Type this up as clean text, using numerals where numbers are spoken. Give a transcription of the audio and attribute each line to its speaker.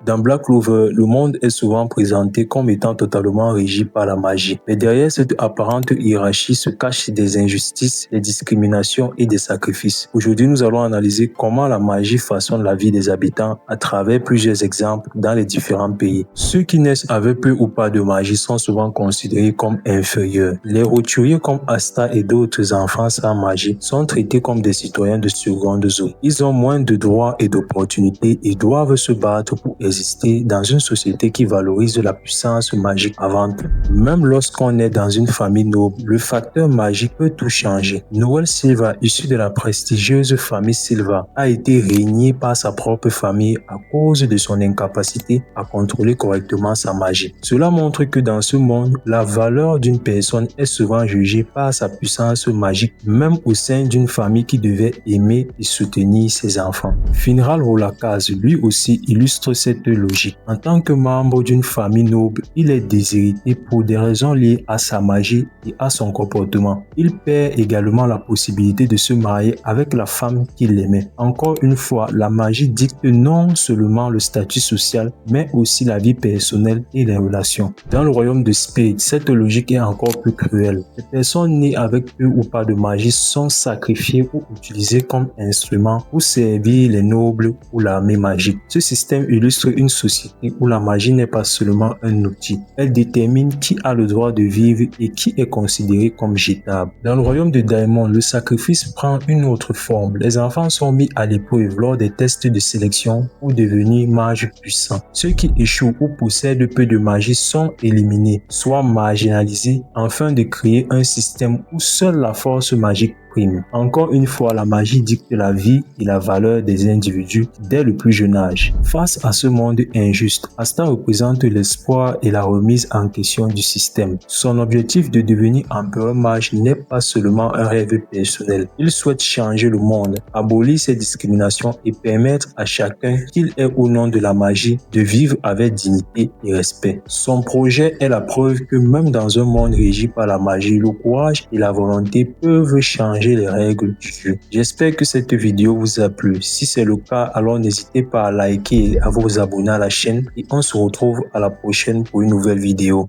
Speaker 1: Dans Black Clover, le monde est souvent présenté comme étant totalement régi par la magie. Mais derrière cette apparente hiérarchie se cachent des injustices, des discriminations et des sacrifices. Aujourd'hui, nous allons analyser comment la magie façonne la vie des habitants à travers plusieurs exemples dans les différents pays. Ceux qui naissent avec peu ou pas de magie sont souvent considérés comme inférieurs. Les roturiers comme Asta et d'autres enfants sans magie sont traités comme des citoyens de seconde zone. Ils ont moins de droits et d'opportunités et doivent se battre pour exister dans une société qui valorise la puissance magique avant tout. Même lorsqu'on est dans une famille noble, le facteur magique peut tout changer. Noel Silva, issu de la prestigieuse famille Silva, a été régné par sa propre famille à cause de son incapacité à contrôler correctement sa magie. Cela montre que dans ce monde, la valeur d'une personne est souvent jugée par sa puissance magique, même au sein d'une famille qui devait aimer et soutenir ses enfants. Finral Rolakaz, lui aussi, illustre cette logique. En tant que membre d'une famille noble, il est déshérité pour des raisons liées à sa magie et à son comportement. Il perd également la possibilité de se marier avec la femme qu'il aimait. Encore une fois, la magie dicte non seulement le statut social, mais aussi la vie personnelle et les relations. Dans le royaume de Spirit, cette logique est encore plus cruelle. Les personnes nées avec peu ou pas de magie sont sacrifiées ou utilisées comme instruments pour servir les nobles ou l'armée magique. Ce système illustre une société où la magie n'est pas seulement un outil. Elle détermine qui a le droit de vivre et qui est considéré comme jetable. Dans le royaume de Diamond, le sacrifice prend une autre forme. Les enfants sont mis à l'épreuve lors des tests de sélection pour devenir mages puissants. Ceux qui échouent ou possèdent peu de magie sont éliminés, soit marginalisés, afin de créer un système où seule la force magique prime. Encore une fois, la magie dicte la vie et la valeur des individus dès le plus jeune âge. Face à ce monde injuste, Asta représente l'espoir et la remise en question du système. Son objectif de devenir empereur mage n'est pas seulement un rêve personnel. Il souhaite changer le monde, abolir ces discriminations et permettre à chacun, qu'il ait ou non de la magie, de vivre avec dignité et respect. Son projet est la preuve que même dans un monde régi par la magie, le courage et la volonté peuvent changer les règles du jeu. J'espère que cette vidéo vous a plu. Si c'est le cas, alors n'hésitez pas à liker et à vous abonner à la chaîne et on se retrouve à la prochaine pour une nouvelle vidéo.